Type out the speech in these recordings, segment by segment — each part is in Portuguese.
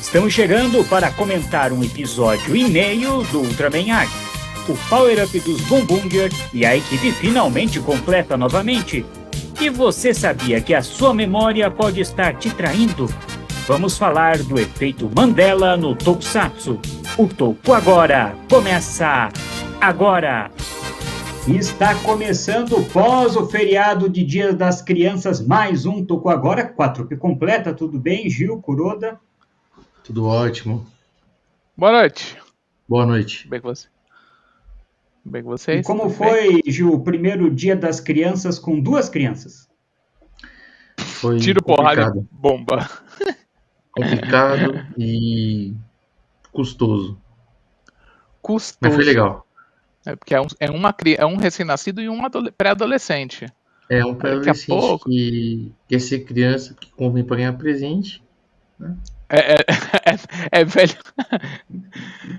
Estamos chegando para comentar um episódio e meio do Ultraman Arc, o power-up dos Bombunger e a equipe finalmente completa novamente. E você sabia que a sua memória pode estar te traindo? Vamos falar do efeito Mandela no Tokusatsu. O Toku Agora começa agora! Está começando pós o feriado de Dia das Crianças, mais um Toku Agora, com a trupe completa. Tudo bem, Gil, Kuroda? Tudo ótimo. Boa noite. Boa noite. Bem com você. Bem com vocês? E como foi, Gil, o primeiro Dia das Crianças com duas crianças? Foi Tiro, complicado. porrada, bomba. Complicado e custoso. Custoso. Mas foi legal. É porque é um recém-nascido e um pré-adolescente. É um Daqui a pré-adolescente pouco. que quer ser criança, que convém para ganhar presente. Né? É velho.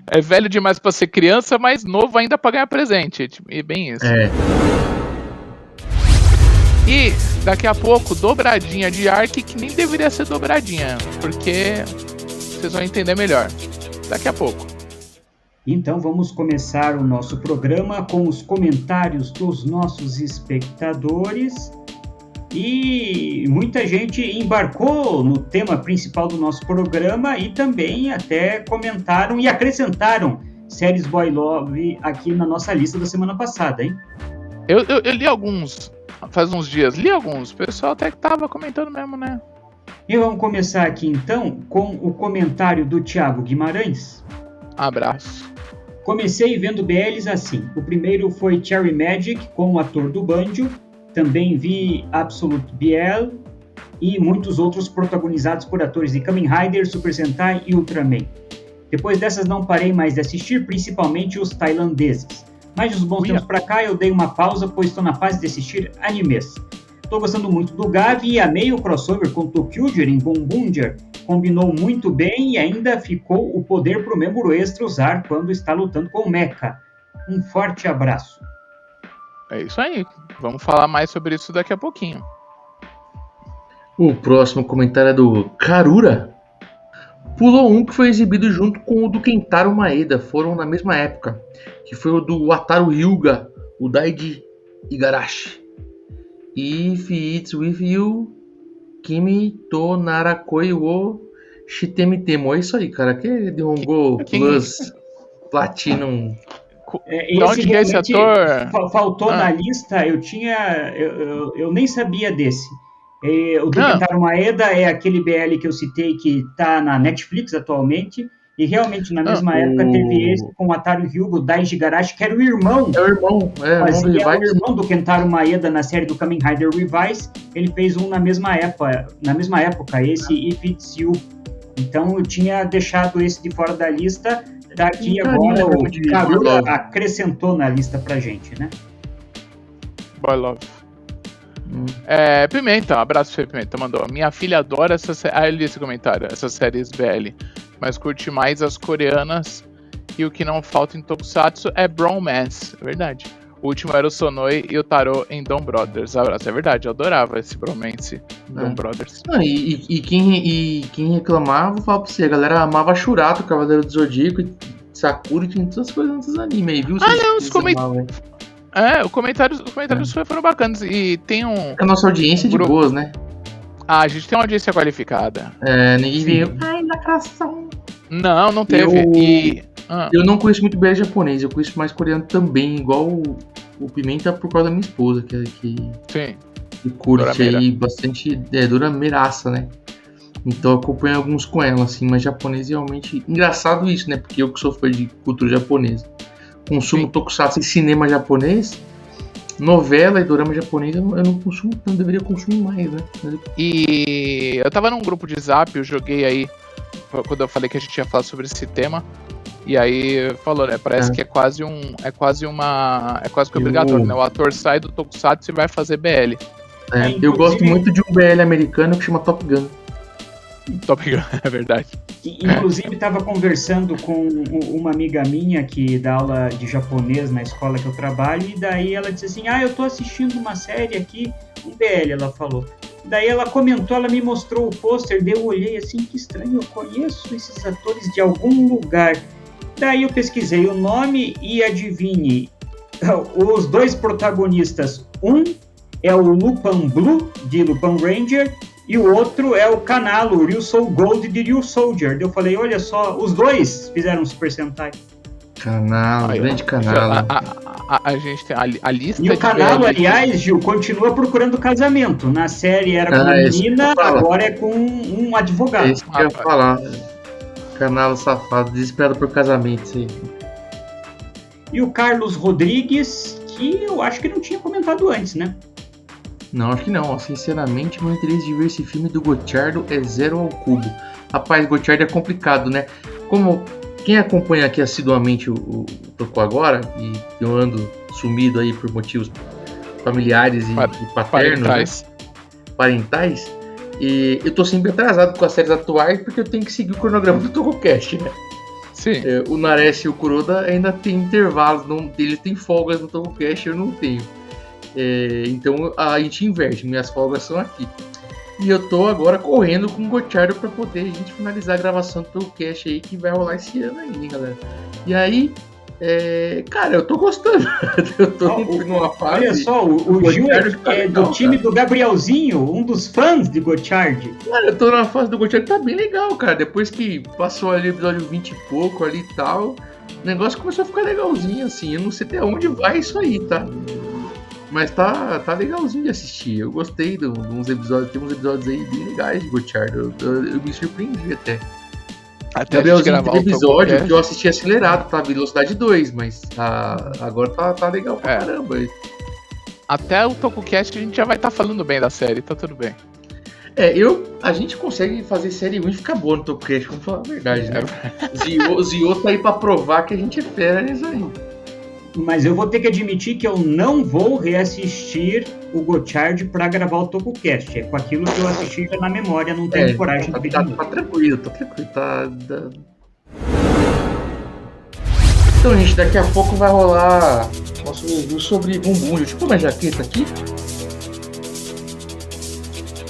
É velho demais pra ser criança, mas novo ainda pra ganhar presente. E bem isso. É. E daqui a pouco, dobradinha de Arc, que nem deveria ser dobradinha, porque vocês vão entender melhor. Daqui a pouco. Então vamos começar o nosso programa com os comentários dos nossos espectadores. E muita gente embarcou no tema principal do nosso programa e também até comentaram e acrescentaram séries Boy Love aqui na nossa lista da semana passada, hein? Eu li alguns, faz uns dias, o pessoal até que tava comentando mesmo, né? E vamos começar aqui então com o comentário do Thiago Guimarães. Abraço. Comecei vendo BLs assim. O primeiro foi Cherry Magic com o ator do Banjo. Também vi Absolute BL e muitos outros protagonizados por atores de Kamen Rider, Super Sentai e Ultraman. Depois dessas não parei mais de assistir, principalmente os tailandeses. Mas de uns bons tempos pra cá eu dei uma pausa, pois estou na fase de assistir animes. Estou gostando muito do Gavi e amei o crossover com Tokyuger em Bombunger. Combinou muito bem e ainda ficou o poder para o membro extra usar quando está lutando com o Mecha. Um forte abraço. É isso aí. Vamos falar mais sobre isso daqui a pouquinho. O próximo comentário é do Karura. Pulou um que foi exibido junto com o do Kentaro Maeda. Foram na mesma época. Que foi o do Wataru Hyuga, o Daiji Igarashi. If it's with you, Kimi to narakoi wo shitemi temo. É isso aí, cara. Que Nihongo Plus Platinum. Pra onde que é esse ator? Faltou na lista, eu nem sabia desse. O do Kentaro Maeda é aquele BL que eu citei que está na Netflix atualmente. E realmente na mesma época teve esse com o Wataru Hyuga, o Daiji Igarashi, que era o irmão. É o irmão, Fazia o irmão do Kentaro Maeda na série do Kamen Rider Revice. Ele fez um na mesma época, esse If It's You. Então eu tinha deixado esse de fora da lista. Daqui agora o Karura acrescentou na lista pra gente, né? Boy Love. Pimenta, abraço pra Pimenta, mandou. Minha filha adora essa série. Eu li esse comentário, essas séries BL. Mas curte mais as coreanas. E o que não falta em Tokusatsu é bromance. É verdade. O último era o Sonoi e o Tarô em Dom Brothers. Abraço, é verdade, eu adorava esse bromance em Dom Brothers. E quem reclamava, vou falar pra você, a galera amava Shurato, Cavaleiro do Zodíaco, e Sakura, e tinha todas as coisas nesses animes aí, viu? Os comentários foram bacanas. E tem a nossa audiência é de boas, né? A gente tem uma audiência qualificada. Ninguém veio. Ai, lacração. Não teve. Eu não conheço muito BL japonês, eu conheço mais coreano também, igual o Pimenta por causa da minha esposa, que curte aí bastante Durameiraça, né? Então eu acompanho alguns com ela, assim, mas japonês realmente. Engraçado isso, né? Porque eu que sou fã de cultura japonesa. Consumo tokusatsu e cinema japonês, novela e dorama japonês eu não consumo tanto, deveria consumir mais, né? E eu tava num grupo de zap, eu joguei aí, quando eu falei que a gente ia falar sobre esse tema, e aí falou, né? Parece que é quase que obrigatório, né? O ator sai do tokusatsu e vai fazer BL. Eu gosto muito de um BL americano que chama Top Gun. Top Gun, é verdade. Inclusive, estava conversando com uma amiga minha que dá aula de japonês na escola que eu trabalho, e daí ela disse assim, eu tô assistindo uma série aqui, um BL, ela falou. Daí ela comentou, ela me mostrou o pôster, daí eu olhei assim, que estranho, eu conheço esses atores de algum lugar. Daí eu pesquisei o nome e adivinhe, os dois protagonistas, um é o Lupin Blue, de Lupin Ranger, e o outro é o Kanalo, o Ryusou Gold de Ryu Soldier. Daí eu falei, olha só, os dois fizeram Super Sentai. Canalo, grande Canalo. A gente tem a lista. E o Canalo, aliás, Gil, continua procurando casamento. Na série era com uma menina, agora é com um advogado. É isso que eu ia falar. Canalo safado, desesperado por casamento, isso aí. E o Carlos Rodrigues, que eu acho que não tinha comentado antes, né? Não, acho que não. Sinceramente, meu interesse de ver esse filme do Gotchardo é 0 ao cubo. Rapaz, Gotchardo é complicado, né? Como quem acompanha aqui assiduamente o Tocou Agora, e eu ando sumido aí por motivos familiares e paternos, parentais, e eu tô sempre atrasado com as séries atuais porque eu tenho que seguir o cronograma do TocoCast, né? Sim. O Nares e o Kuroda ainda tem intervalos, eles têm folgas no TocoCast, eu não tenho. Então a gente inverte, minhas folgas são aqui. E eu tô agora correndo com o Gotchardo pra poder a gente finalizar a gravação do TocoCast aí, que vai rolar esse ano aí, hein, galera. E aí, cara, eu tô gostando. Eu tô numa fase. Olha só, o Gil é do time do Gabrielzinho, um dos fãs de Gotchard. Cara, eu tô numa fase do Gotchard, tá bem legal, cara. Depois que passou ali o episódio 20 e pouco ali e tal, o negócio começou a ficar legalzinho, assim. Eu não sei até onde vai isso aí, tá? Mas tá legalzinho de assistir. Eu gostei de uns episódios. Tem uns episódios aí bem legais de Gotchard. Eu me surpreendi até. Gabrielzinho, tem episódio que eu assisti acelerado, tá? Velocidade 2, mas agora tá legal pra caramba. Até o TocoCast a gente já vai estar falando bem da série, tá tudo bem. A gente consegue fazer série ruim e ficar boa no TocoCast, vamos falar a verdade, né? Zio tá aí pra provar que a gente é fera nisso aí. Mas eu vou ter que admitir que eu não vou reassistir o Gotchard pra gravar o TocoCast. É com aquilo que eu assisti já na memória, não tenho coragem de pedir. Tá tranquilo. Então, gente, daqui a pouco vai rolar nosso review sobre Bumbum. Deixa eu pôr minha jaqueta aqui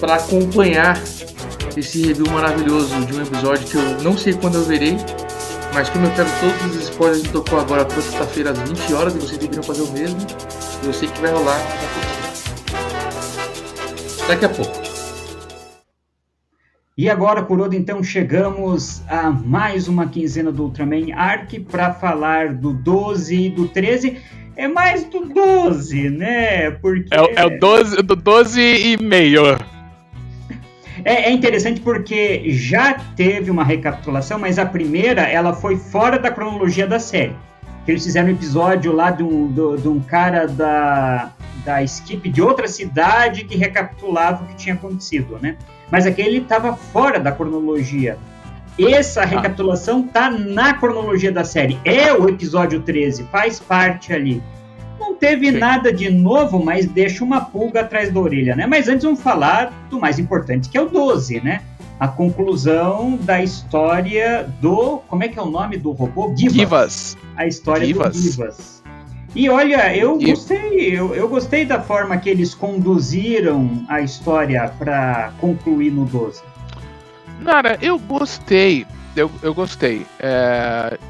pra acompanhar esse review maravilhoso de um episódio que eu não sei quando eu verei, mas como eu pego todos os spoilers que tocou agora toda sexta-feira às 20 horas e vocês deveriam fazer o mesmo, eu sei que vai rolar daqui a pouco. E agora, Kuroda, então chegamos a mais uma quinzena do Ultraman Arc para falar do 12 e do 13. É mais do 12, né? Porque é o 12, do 12 e meio. É interessante porque já teve uma recapitulação, mas a primeira ela foi fora da cronologia da série. Eles fizeram um episódio lá de um cara da Skip de outra cidade que recapitulava o que tinha acontecido, né? Mas aquele estava fora da cronologia. Essa recapitulação tá na cronologia da série. É o episódio 13, faz parte ali. Não teve nada de novo, mas deixa uma pulga atrás da orelha, né? Mas antes vamos falar do mais importante, que é o 12, né? A conclusão da história do... Como é que é o nome do robô? Givas. A história do Givas. E olha, eu gostei da forma que eles conduziram a história para concluir no 12. Cara, eu gostei. Eu gostei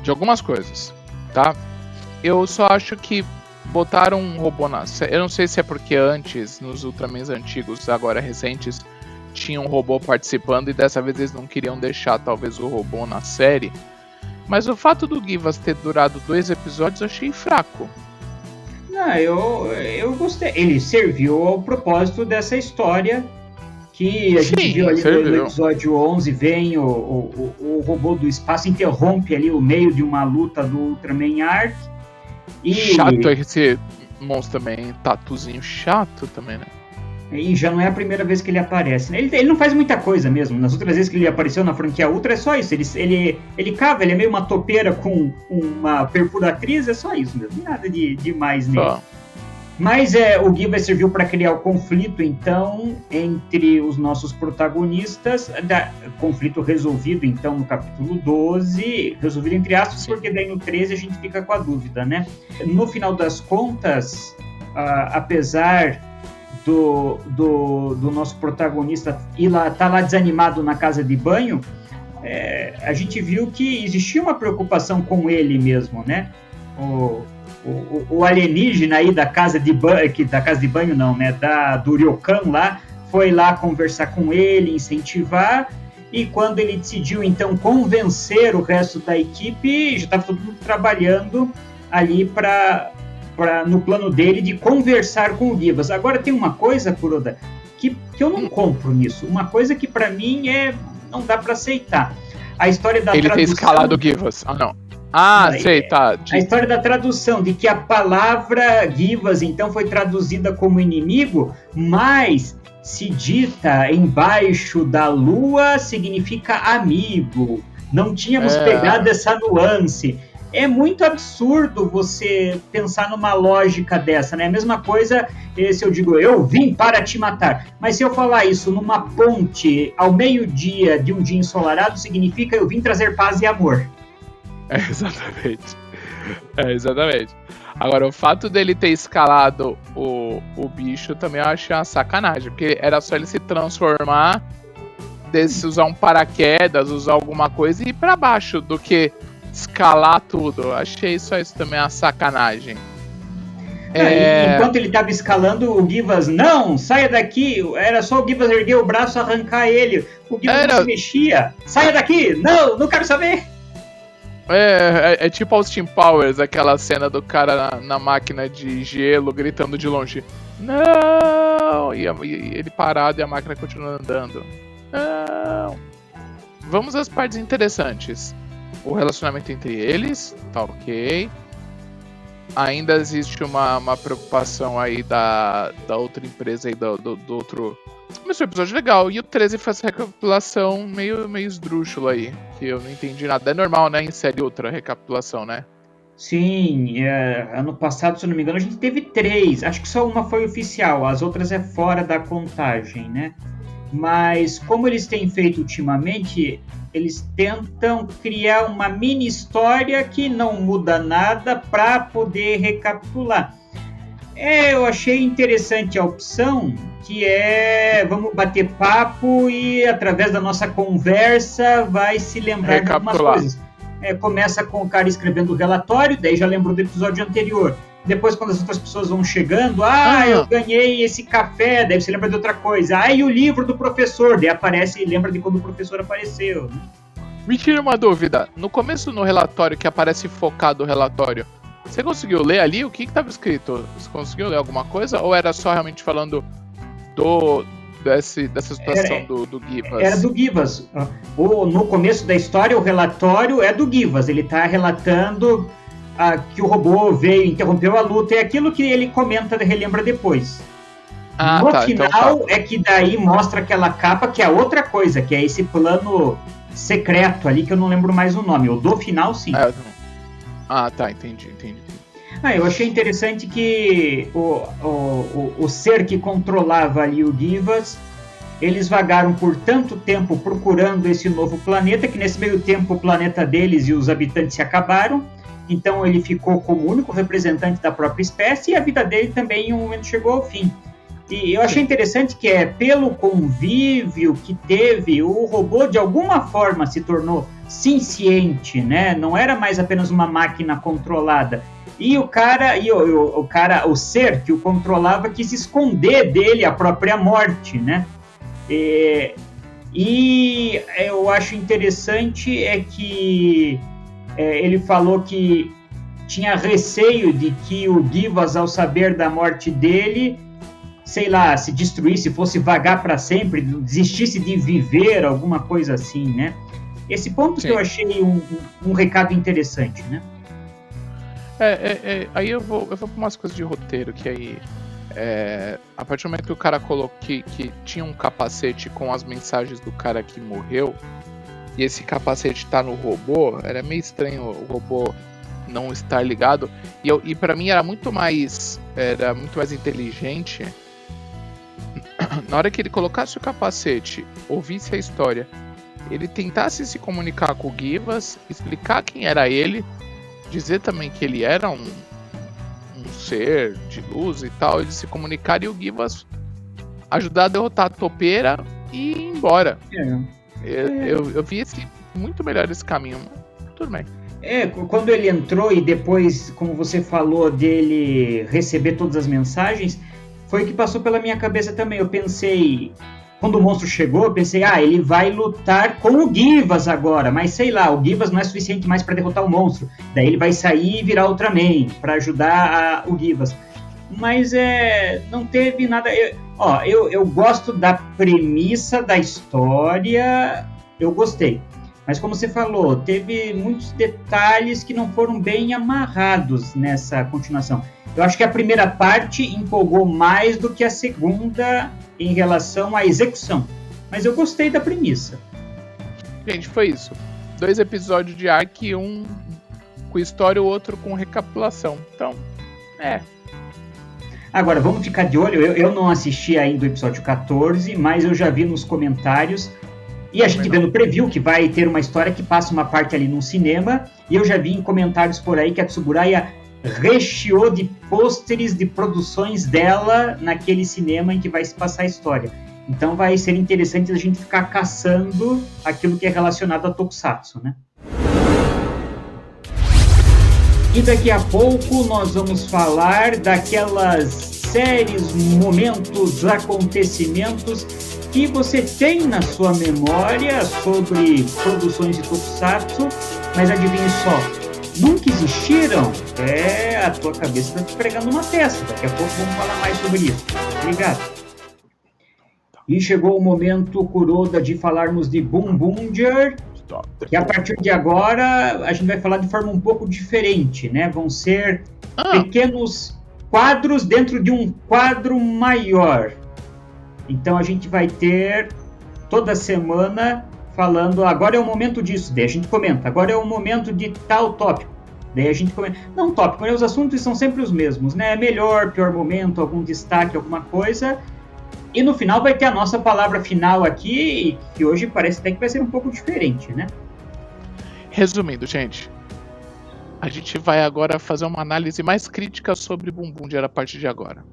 de algumas coisas, tá? Eu só acho que botaram um robô na série. Eu não sei se é porque antes, nos Ultramans antigos, agora recentes, tinha um robô participando e dessa vez eles não queriam deixar talvez o robô na série. Mas o fato do Givas ter durado 2 episódios eu achei fraco. Não, eu gostei. Ele serviu ao propósito dessa história que a gente viu ali no episódio 11. Vem o robô do espaço, interrompe ali o meio de uma luta do Ultraman Arc. Chato esse monstro também, tatuzinho chato também, né? E já não é a primeira vez que ele aparece, né? Ele não faz muita coisa mesmo. Nas outras vezes que ele apareceu na franquia Ultra é só isso. Ele cava, ele é meio uma topeira com uma perfuratriz, é só isso mesmo. Nada de demais nele. Mas o Givas serviu para criar o conflito, então, entre os nossos protagonistas. Conflito resolvido, então, no capítulo 12. Resolvido entre aspas, porque daí no 13 a gente fica com a dúvida, né? No final das contas, apesar do nosso protagonista tá lá desanimado na casa de banho, a gente viu que existia uma preocupação com ele mesmo, né? O alienígena aí da casa de banho não, né? Do Ryokan lá, foi lá conversar com ele, incentivar, e quando ele decidiu então convencer o resto da equipe, já estava todo mundo trabalhando ali no plano dele de conversar com o Givas. Agora tem uma coisa, Kuroda, que eu não compro nisso, uma coisa que para mim não dá para aceitar. A história da tradução... Ele ter escalado o Givas. Sei, tá. A história da tradução, de que a palavra Givas, então, foi traduzida como inimigo, mas se dita embaixo da lua significa amigo. Não tínhamos pegado essa nuance. É muito absurdo você pensar numa lógica dessa, né? A mesma coisa se eu digo, eu vim para te matar. Mas se eu falar isso numa ponte ao meio-dia de um dia ensolarado, significa eu vim trazer paz e amor. Exatamente. Agora, o fato dele ter escalado o bicho também eu achei uma sacanagem, porque era só ele se transformar, usar um paraquedas, usar alguma coisa e ir pra baixo, do que escalar tudo. Eu achei só isso também uma sacanagem. Enquanto ele estava escalando, o Givas, não, saia daqui, era só o Givas erguer o braço e arrancar ele. O Givas não se mexia, saia daqui, não quero saber. É tipo Austin Powers, aquela cena do cara na máquina de gelo gritando de longe, não! E ele parado e a máquina continua andando. Não! Vamos às partes interessantes. O relacionamento entre eles, tá ok. Ainda existe uma preocupação aí da outra empresa aí, do outro... Começou o episódio legal, e o 13 faz recapitulação meio esdrúxula aí, que eu não entendi nada. É normal, né, em série outra recapitulação, né? Sim, ano passado, se eu não me engano, a gente teve 3, acho que só uma foi oficial, as outras é fora da contagem, né? Mas como eles têm feito ultimamente, eles tentam criar uma mini história que não muda nada para poder recapitular. Eu achei interessante a opção, que vamos bater papo e através da nossa conversa vai se lembrar de algumas coisas. Começa com o cara escrevendo o relatório, daí já lembrou do episódio anterior. Depois, quando as outras pessoas vão chegando, eu ganhei esse café, daí você lembra de outra coisa. E o livro do professor, daí aparece e lembra de quando o professor apareceu. Né? Me tira uma dúvida, no começo no relatório, que aparece focado o relatório, você conseguiu ler ali o que estava escrito? Você conseguiu ler alguma coisa? Ou era só realmente falando dessa situação do Givas? Era do Givas. No começo da história, o relatório é do Givas. Ele está relatando que o robô veio, interrompeu a luta. É aquilo que ele comenta, relembra depois. No final, é que daí mostra aquela capa, que é outra coisa, que é esse plano secreto ali, que eu não lembro mais o nome. O do final, sim. Entendi. Eu achei interessante que o ser que controlava ali o Givas, eles vagaram por tanto tempo procurando esse novo planeta, que nesse meio tempo o planeta deles e os habitantes se acabaram, então ele ficou como único representante da própria espécie e a vida dele também em um momento chegou ao fim. E eu achei interessante que pelo convívio que teve, o robô de alguma forma se tornou ciente, né? Não era mais apenas uma máquina controlada. E o ser que o controlava quis esconder dele a própria morte, né? E eu acho interessante que ele falou que tinha receio de que o Givas, ao saber da morte dele, sei lá, se destruísse, fosse vagar para sempre, desistisse de viver, alguma coisa assim, né? Esse ponto que eu achei um recado interessante, né? Aí eu vou para umas coisas de roteiro, que aí a partir do momento que o cara colocou que tinha um capacete com as mensagens do cara que morreu, e esse capacete tá no robô, era meio estranho o robô não estar ligado, e para mim era muito mais inteligente na hora que ele colocasse o capacete, ouvisse a história, ele tentasse se comunicar com o Givas, explicar quem era ele, dizer também que ele era um ser de luz e tal, eles se comunicaram e o Givas ajudar a derrotar a topeira e ir embora. É. Eu vi muito melhor esse caminho. Tudo bem. Quando ele entrou e depois, como você falou, dele receber todas as mensagens, foi o que passou pela minha cabeça também. Eu pensei, quando o monstro chegou, eu pensei, ele vai lutar com o Givas agora, mas sei lá, o Givas não é suficiente mais para derrotar o monstro. Daí ele vai sair e virar Ultraman para ajudar o Givas. Mas não teve nada. Eu gosto da premissa da história, eu gostei. Mas como você falou, teve muitos detalhes que não foram bem amarrados nessa continuação. Eu acho que a primeira parte empolgou mais do que a segunda em relação à execução. Mas eu gostei da premissa. Gente, foi isso. 2 episódios de Ark, um com história e o outro com recapitulação. Então, Agora, vamos ficar de olho. Eu não assisti ainda o episódio 14, mas eu já vi nos comentários. E a gente vê no preview que vai ter uma história que passa uma parte ali num cinema. E eu já vi em comentários por aí que a Tsuburaya recheou de pôsteres de produções dela naquele cinema em que vai se passar a história. Então vai ser interessante a gente ficar caçando aquilo que é relacionado a Tokusatsu, né? E daqui a pouco nós vamos falar daquelas séries, momentos, acontecimentos que você tem na sua memória sobre produções de Tokusatsu, mas adivinhe só, nunca existiram? A tua cabeça está te pregando uma peça. Daqui a pouco vamos falar mais sobre isso. Obrigado. E chegou o momento, Kuroda, de falarmos de Boom Boonger, que a partir de agora a gente vai falar de forma um pouco diferente, né? Vão ser pequenos quadros dentro de um quadro maior. Então a gente vai ter toda semana falando, agora é o momento disso, daí a gente comenta, agora é o momento de tal tópico, daí a gente comenta. Não tópico, né? Os assuntos são sempre os mesmos, né? Melhor, pior momento, algum destaque, alguma coisa. E no final vai ter a nossa palavra final aqui, que hoje parece até que vai ser um pouco diferente, né? Resumindo, gente, a gente vai agora fazer uma análise mais crítica sobre Boom Boonger a partir de agora.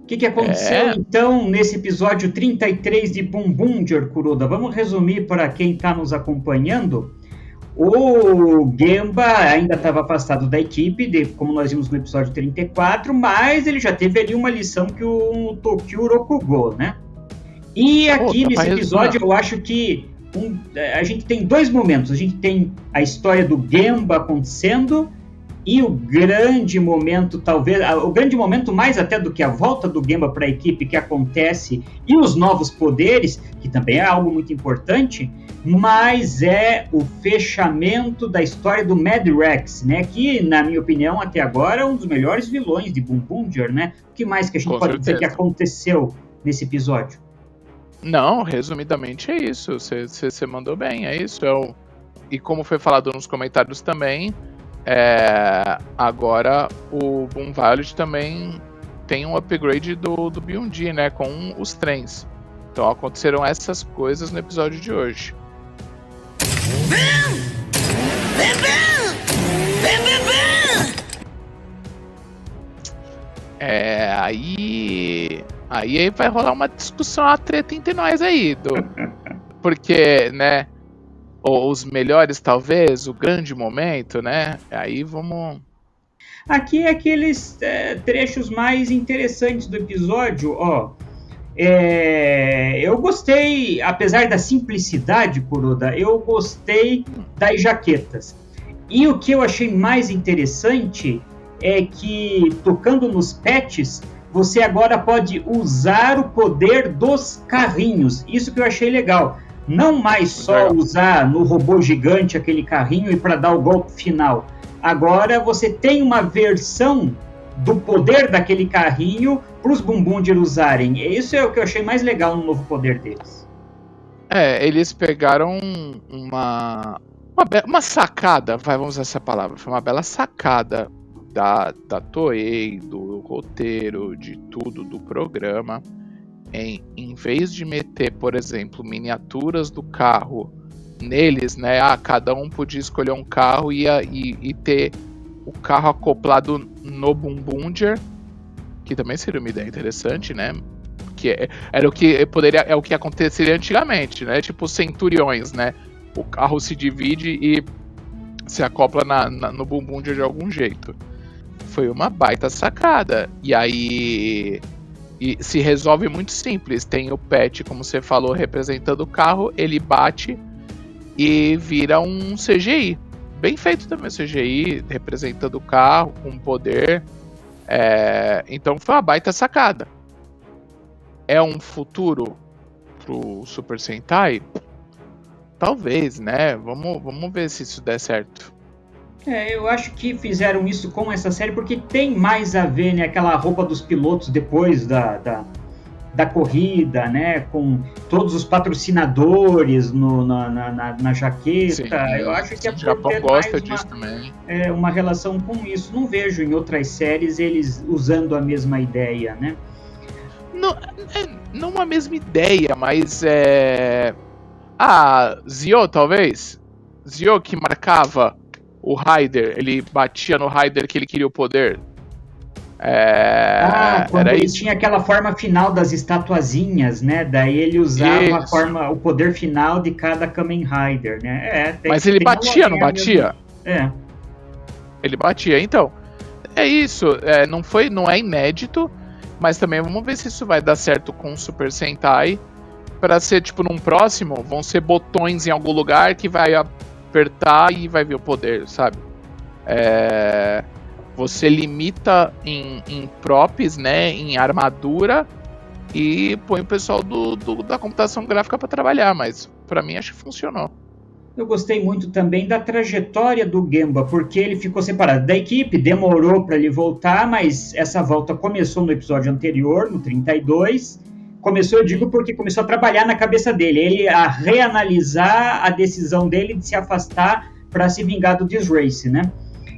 O que aconteceu então nesse episódio 33 de Boom Boonger, Kuroda? Vamos resumir para quem está nos acompanhando. O Gemba ainda estava afastado da equipe, como nós vimos no episódio 34, mas ele já teve ali uma lição que o Tokyo Rokugo, né? E aqui nesse episódio eu acho que a gente tem 2 momentos. A gente tem a história do Gemba acontecendo e o grande momento, talvez, o grande momento mais até do que a volta do Gemba para a equipe que acontece e os novos poderes, que também é algo muito importante, mas é o fechamento da história do Mad Rex, né? Que, na minha opinião, até agora é um dos melhores vilões de Boom Boonger, né? O que mais que a gente pode dizer que aconteceu nesse episódio? Não, resumidamente é isso. Você mandou bem, é isso. E como foi falado nos comentários também, agora o Boom Violet também tem um upgrade do Beyond, né? Com os trens. Então aconteceram essas coisas no episódio de hoje. Aí vai rolar uma discussão, uma treta entre nós aí, porque, né, os melhores talvez, o grande momento, né, aí vamos... Aqui é aqueles trechos mais interessantes do episódio, eu gostei, apesar da simplicidade, Kuroda, eu gostei das jaquetas. E o que eu achei mais interessante é que, tocando nos patches, você agora pode usar o poder dos carrinhos. Isso que eu achei legal. Não mais só usar no robô gigante aquele carrinho e para dar o golpe final. Agora você tem uma versão do poder daquele carrinho para os Boom Boonger usarem. Isso é o que eu achei mais legal no novo poder deles. Eles pegaram uma sacada, vamos usar essa palavra, foi uma bela sacada da Toei, do roteiro, de tudo, do programa, em vez de meter, por exemplo, miniaturas do carro neles, né? Cada um podia escolher um carro e ter o carro acoplado no Boom-Bunger, que também seria uma ideia interessante, né? Era o que poderia, é o que aconteceria antigamente, né? Tipo Centuriões, né? O carro se divide e se acopla no Boom-Bunger de algum jeito. Foi uma baita sacada. E aí se resolve muito simples. Tem o Pat, como você falou, representando o carro, ele bate e vira um CGI. Bem feito também o CGI, representando o carro com poder. Então foi uma baita sacada. É um futuro pro Super Sentai? Talvez, né? Vamos ver se isso der certo. Eu acho que fizeram isso com essa série porque tem mais a ver, né? Aquela roupa dos pilotos depois da corrida, né? Com todos os patrocinadores na jaqueta. Sim, eu acho que o Japão gosta disso também. Uma relação com isso. Não vejo em outras séries eles usando a mesma ideia, né? Não a mesma ideia, mas Zio, talvez? Zio que marcava o Raider, ele batia no Raider que ele queria o poder. Quando ele tinha aquela forma final das estatuazinhas, né? Daí ele usava o poder final de cada Kamen Rider, né? Mas ele batia, não batia? Ele batia, então. É isso, não é inédito, mas também vamos ver se isso vai dar certo com o Super Sentai. Pra ser, tipo, num próximo, vão ser botões em algum lugar que vai apertar e vai ver o poder, sabe? Você limita em props, né? Em armadura e põe o pessoal da computação gráfica pra trabalhar, mas pra mim acho que funcionou. Eu gostei muito também da trajetória do Gemba, porque ele ficou separado da equipe, demorou para ele voltar, mas essa volta começou no episódio anterior, no 32. Começou, eu digo, porque começou a trabalhar na cabeça dele, ele a reanalisar a decisão dele de se afastar para se vingar do Disrace, né?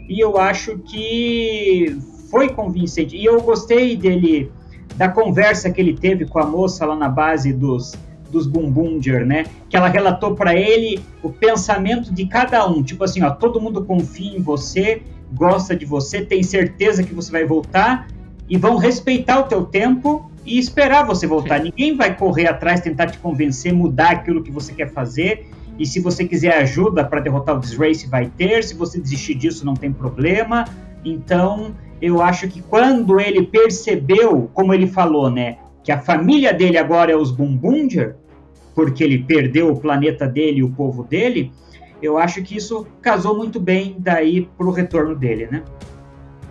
E eu acho que foi convincente. E eu gostei dele, da conversa que ele teve com a moça lá na base dos Boom-Bunger, né? Que ela relatou para ele o pensamento de cada um. Tipo assim, ó, todo mundo confia em você, gosta de você, tem certeza que você vai voltar e vão respeitar o teu tempo e esperar você voltar. Sim. Ninguém vai correr atrás, tentar te convencer, mudar aquilo que você quer fazer. E se você quiser ajuda para derrotar o Disrace, vai ter. Se você desistir disso, não tem problema. Então, eu acho que quando ele percebeu, como ele falou, né, que a família dele agora é os Boom-Bunger, porque ele perdeu o planeta dele e o povo dele, eu acho que isso casou muito bem daí pro retorno dele, né?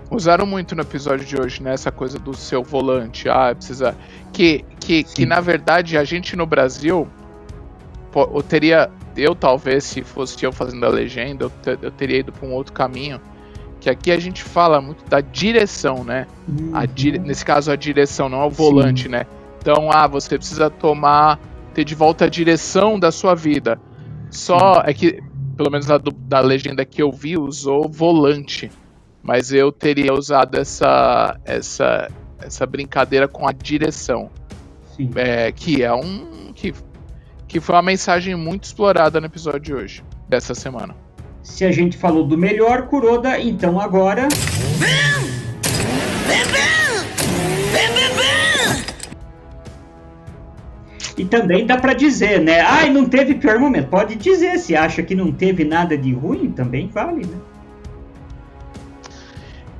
Usaram muito no episódio de hoje, né? Essa coisa do seu volante. Precisa... Que na verdade, a gente no Brasil... Eu talvez, se fosse eu fazendo a legenda, eu teria ido para um outro caminho. Que aqui a gente fala muito da direção, né? Nesse caso, a direção, não é o volante, sim, né? Então, você precisa ter de volta a direção da sua vida. Só é que, pelo menos da legenda que eu vi, usou volante. Mas eu teria usado essa brincadeira com a direção. Sim. Que foi uma mensagem muito explorada no episódio de hoje, dessa semana. Se a gente falou do melhor Kuroda, então agora... E também dá pra dizer, né? Não teve pior momento. Pode dizer, se acha que não teve nada de ruim, também vale, né?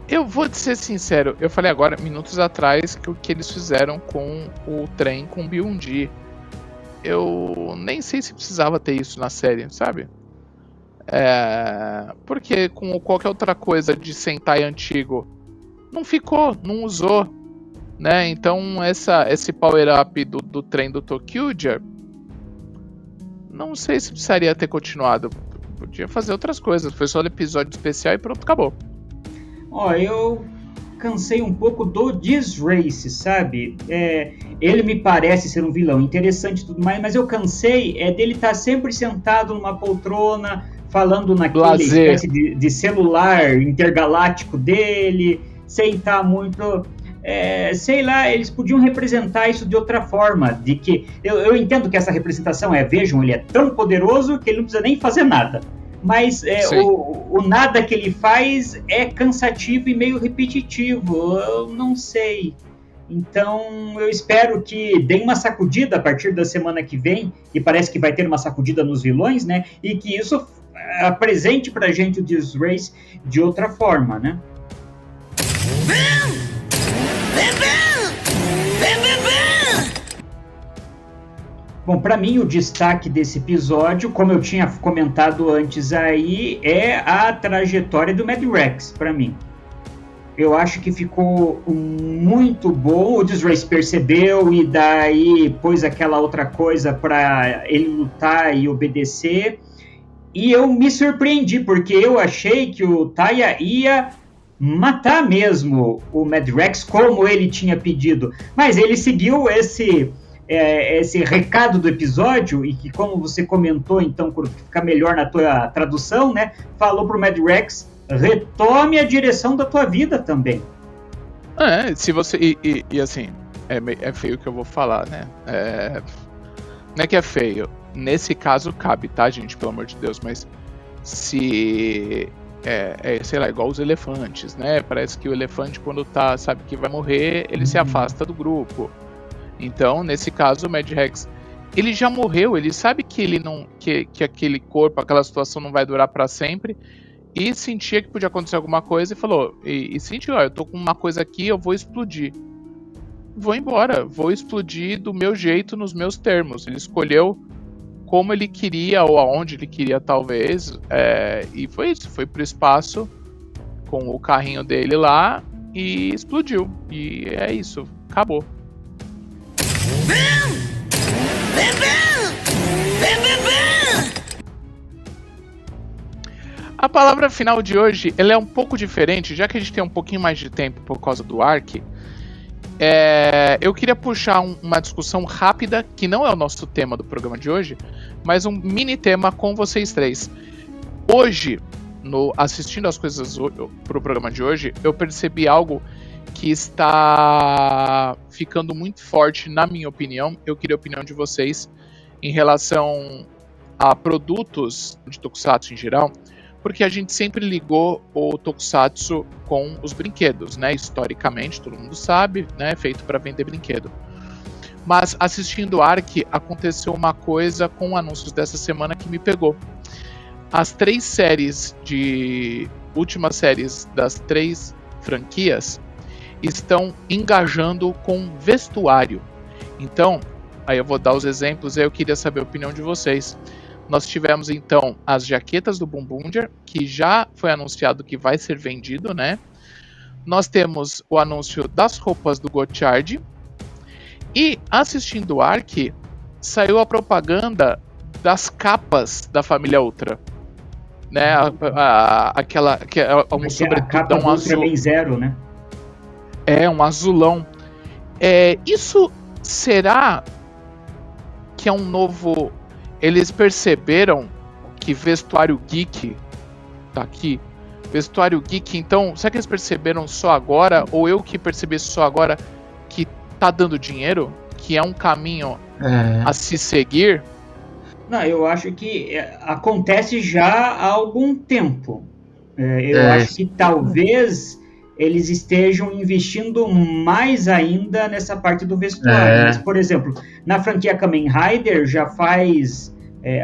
Eu vou te ser sincero, eu falei agora, minutos atrás, que o que eles fizeram com o trem com o Byung-Ji. Eu nem sei se precisava ter isso na série, sabe? Porque com qualquer outra coisa de Sentai antigo, não não usou, né? Então esse power-up do trem do Tokyuja, não sei se precisaria ter continuado. Podia fazer outras coisas, foi só um episódio especial e pronto, acabou. Eu cansei um pouco do Disrace, sabe? Ele me parece ser um vilão interessante e tudo mais, mas eu cansei dele estar sempre sentado numa poltrona, falando naquele espécie de celular intergaláctico dele, sem estar muito sei lá, eles podiam representar isso de outra forma, de que eu entendo que essa representação vejam, ele é tão poderoso que ele não precisa nem fazer nada, mas o nada que ele faz é cansativo e meio repetitivo, eu não sei. Então eu espero que dê uma sacudida a partir da semana que vem, e parece que vai ter uma sacudida nos vilões, né, e que isso apresente pra gente o Disgrace de outra forma, né? Bom, para mim o destaque desse episódio, como eu tinha comentado antes aí, é a trajetória do Mad Rex, para mim. Eu acho que ficou muito bom, o Disgrace percebeu e daí pôs aquela outra coisa para ele lutar e obedecer. E eu me surpreendi, porque eu achei que o Taya ia matar mesmo o Mad Rex como ele tinha pedido. Mas ele seguiu esse recado do episódio, e que, como você comentou, então, para ficar melhor na tua tradução, né, falou pro Mad Rex: retome a direção da tua vida também. Se você... E assim, é feio o que eu vou falar, né? Não é que é feio. Nesse caso cabe, tá, gente? Pelo amor de Deus, mas se... sei lá, igual os elefantes, né? Parece que o elefante, quando sabe que vai morrer, ele se afasta do grupo. Então, nesse caso, o Mad Rex, ele já morreu, ele sabe que ele não, que aquele corpo, aquela situação não vai durar para sempre, e sentia que podia acontecer alguma coisa e falou, e sentiu, eu tô com uma coisa aqui, eu vou explodir. Vou embora, vou explodir do meu jeito, nos meus termos. Ele escolheu como ele queria, ou aonde ele queria, talvez, e foi isso, foi pro espaço com o carrinho dele lá e explodiu. E é isso, acabou. A palavra final de hoje, ela é um pouco diferente, já que a gente tem um pouquinho mais de tempo por causa do Ark. Eu queria puxar uma discussão rápida, que não é o nosso tema do programa de hoje, mas um mini tema com vocês três. Hoje, assistindo as coisas pro programa de hoje, eu percebi algo que está ficando muito forte, na minha opinião. Eu queria a opinião de vocês em relação a produtos de Tokusatsu em geral, porque a gente sempre ligou o Tokusatsu com os brinquedos, né? Historicamente, todo mundo sabe, né? Feito para vender brinquedo. Mas assistindo Ark, aconteceu uma coisa com anúncios dessa semana que me pegou. As 3 séries últimas séries das 3 franquias estão engajando com vestuário. Então, aí eu vou dar os exemplos e eu queria saber a opinião de vocês. Nós tivemos então as jaquetas do Boom Boomger, que já foi anunciado que vai ser vendido, né? Nós temos o anúncio das roupas do Gotchard. E assistindo Ark, saiu a propaganda das capas da família Ultra, né? Aquela que é um sobretudão azul. Ultra Zero, né? Um azulão. Isso será que é um novo... Eles perceberam que vestuário geek tá aqui? Vestuário geek, então, será que eles perceberam só agora? Ou eu que percebi só agora que tá dando dinheiro? Que é um caminho a se seguir? Não, eu acho que acontece já há algum tempo. Eu acho que talvez eles estejam investindo mais ainda nessa parte do vestuário. Mas, por exemplo, na franquia Kamen Rider já faz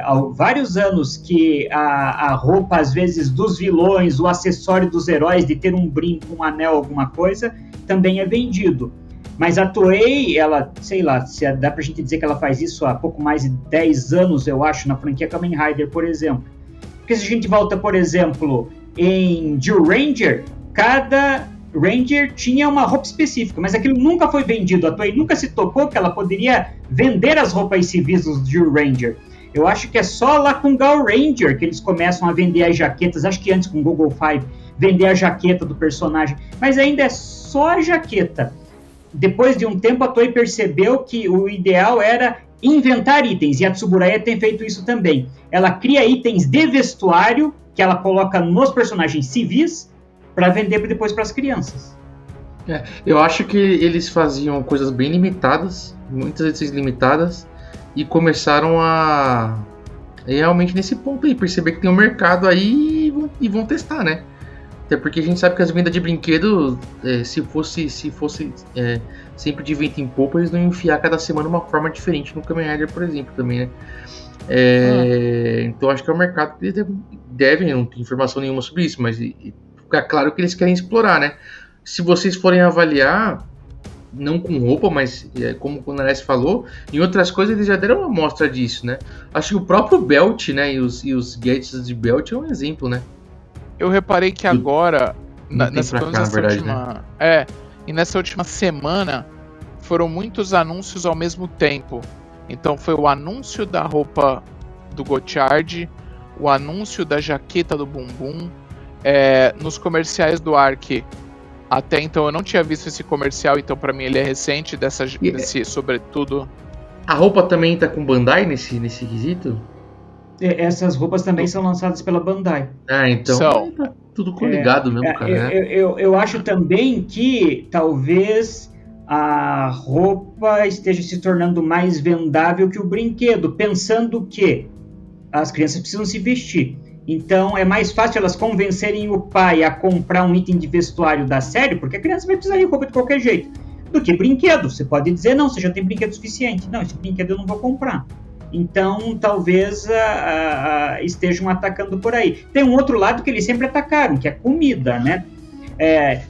há vários anos que a roupa, às vezes, dos vilões, o acessório dos heróis, de ter um brinco, um anel, alguma coisa, também é vendido. Mas a Toei, ela, sei lá, dá pra gente dizer que ela faz isso há pouco mais de 10 anos, eu acho, na franquia Kamen Rider, por exemplo. Porque se a gente volta, por exemplo, em Zyuranger, cada Ranger tinha uma roupa específica, mas aquilo nunca foi vendido. A Toei nunca se tocou que ela poderia vender as roupas civis dos Zyuranger. Eu acho que é só lá com Gal Ranger que eles começam a vender as jaquetas, acho que antes com Google Five, vender a jaqueta do personagem, mas ainda é só a jaqueta. Depois de um tempo, a Toei percebeu que o ideal era inventar itens, e a Tsuburaya tem feito isso também. Ela cria itens de vestuário que ela coloca nos personagens civis para vender depois para as crianças. Eu acho que eles faziam coisas bem limitadas, muitas edições limitadas, e começaram a realmente nesse ponto aí, perceber que tem um mercado aí e vão testar, né? Até porque a gente sabe que as vendas de brinquedo, se fosse sempre de vento em popa, eles não iam enfiar cada semana uma forma diferente no Kamen Rider, por exemplo, também, né? Então acho que é um mercado que eles devem, não tenho informação nenhuma sobre isso, mas fica claro que eles querem explorar, né? Se vocês forem avaliar, não com roupa, mas como o Nares falou, em outras coisas eles já deram uma amostra disso, né? Acho que o próprio Belt, né, e os gadgets de Belt é um exemplo, né? Eu reparei que agora, nessa última semana, foram muitos anúncios ao mesmo tempo. Então foi o anúncio da roupa do Gotchard, o anúncio da jaqueta do Bumbum, nos comerciais do Ark. Até então eu não tinha visto esse comercial, então pra mim ele é recente, desse sobretudo. A roupa também tá com Bandai nesse quesito? Essas roupas também são lançadas pela Bandai. Então tá tudo coligado mesmo, cara. Eu acho também que talvez a roupa esteja se tornando mais vendável que o brinquedo, pensando que as crianças precisam se vestir. Então é mais fácil elas convencerem o pai a comprar um item de vestuário da série, porque a criança vai precisar de roupa de qualquer jeito, do que brinquedo. Você pode dizer, não, você já tem brinquedo suficiente. Não, esse brinquedo eu não vou comprar. Então talvez estejam atacando por aí. Tem um outro lado que eles sempre atacaram, que é comida, né?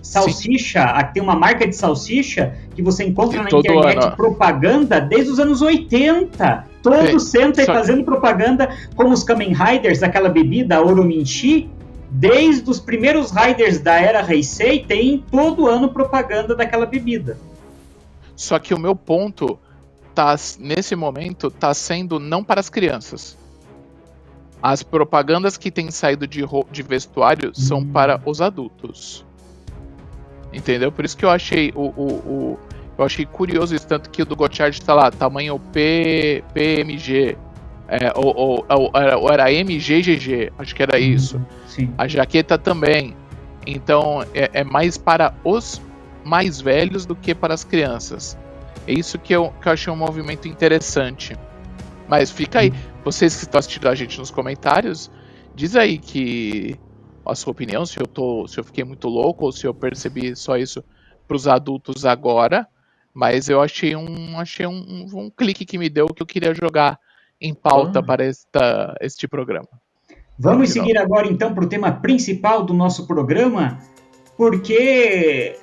Salsicha, tem uma marca de salsicha que você encontra na internet propaganda desde os anos 80. Todos sentam fazendo propaganda com os Kamen Riders, aquela bebida, a Orominchi. Desde os primeiros Riders da era Heisei, tem todo ano propaganda daquela bebida. Só que o meu ponto, nesse momento, tá sendo não para as crianças. As propagandas que têm saído de vestuário são para os adultos. Entendeu? Por isso que eu achei eu achei curioso isso, tanto que o do Gotchard tá lá, tamanho PMG, ou era MGGG, acho que era isso. Sim. A jaqueta também. Então é mais para os mais velhos do que para as crianças. É isso que eu achei um movimento interessante. Mas fica aí, vocês que estão assistindo a gente nos comentários, diz aí que a sua opinião, se eu fiquei muito louco ou se eu percebi só isso para os adultos agora. Mas eu achei um clique que me deu que eu queria jogar em pauta para este programa. Vamos seguir agora então para o tema principal do nosso programa, porque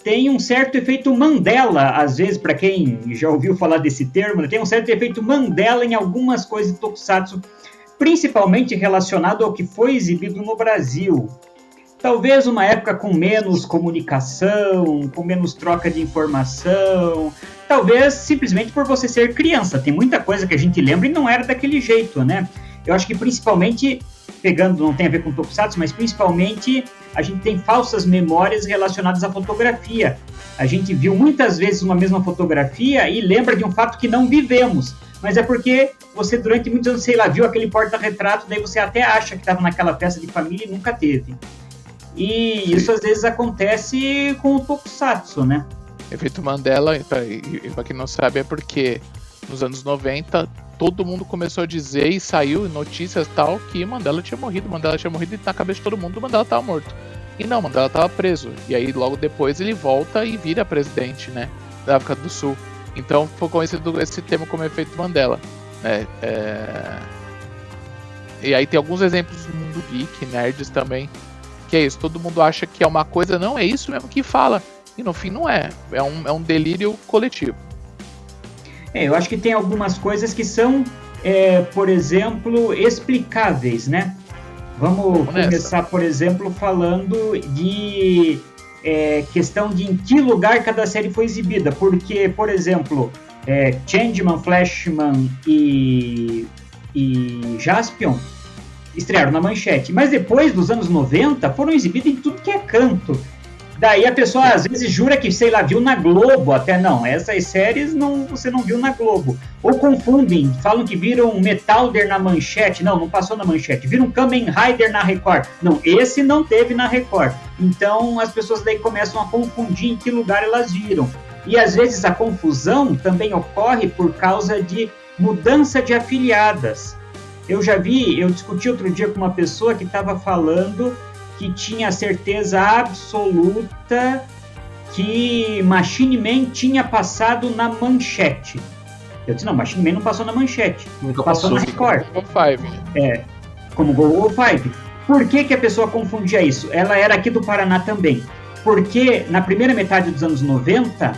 tem um certo efeito Mandela, às vezes, para quem já ouviu falar desse termo, tem um certo efeito Mandela em algumas coisas de Tokusatsu, principalmente relacionado ao que foi exibido no Brasil. Talvez uma época com menos comunicação, com menos troca de informação, talvez simplesmente por você ser criança. Tem muita coisa que a gente lembra e não era daquele jeito, né? Eu acho que principalmente, não tem a ver com Tokusatsu, mas principalmente a gente tem falsas memórias relacionadas à fotografia. A gente viu muitas vezes uma mesma fotografia e lembra de um fato que não vivemos. Mas é porque você durante muitos anos, viu aquele porta-retrato, daí você até acha que estava naquela festa de família e nunca teve. E isso às vezes acontece com o Tokusatsu, né? Efeito Mandela, para quem não sabe, é porque nos anos 90 todo mundo começou a dizer e saiu notícias tal que Mandela tinha morrido e na cabeça de todo mundo Mandela estava morto. E não, Mandela estava preso. E aí logo depois ele volta e vira presidente, né, da África do Sul. Então foi conhecido esse termo como efeito Mandela. E aí tem alguns exemplos do mundo geek, nerds também, que é isso, todo mundo acha que é uma coisa, não, é isso mesmo que fala. E no fim não é um delírio coletivo. Eu acho que tem algumas coisas que são, por exemplo, explicáveis, né? Vamos começar, por exemplo, falando de questão de em que lugar cada série foi exibida. Porque, por exemplo, Changeman, Flashman e Jaspion estrearam na Manchete. Mas depois dos anos 90 foram exibidos em tudo que é canto. Daí a pessoa às vezes jura que, sei lá, viu na Globo, até não, essas séries você não viu na Globo. Ou confundem, falam que viram Metalder na Manchete, não passou na Manchete. Viram Kamen Rider na Record, não, esse não teve na Record. Então as pessoas daí começam a confundir em que lugar elas viram. E às vezes a confusão também ocorre por causa de mudança de afiliadas. Eu discuti outro dia com uma pessoa que estava falando que tinha certeza absoluta que Machine Man tinha passado na Manchete. Eu disse, não, Machine Man não passou na Manchete. Nunca passou na Record. Como Go 5. Por que a pessoa confundia isso? Ela era aqui do Paraná também. Porque na primeira metade dos anos 90,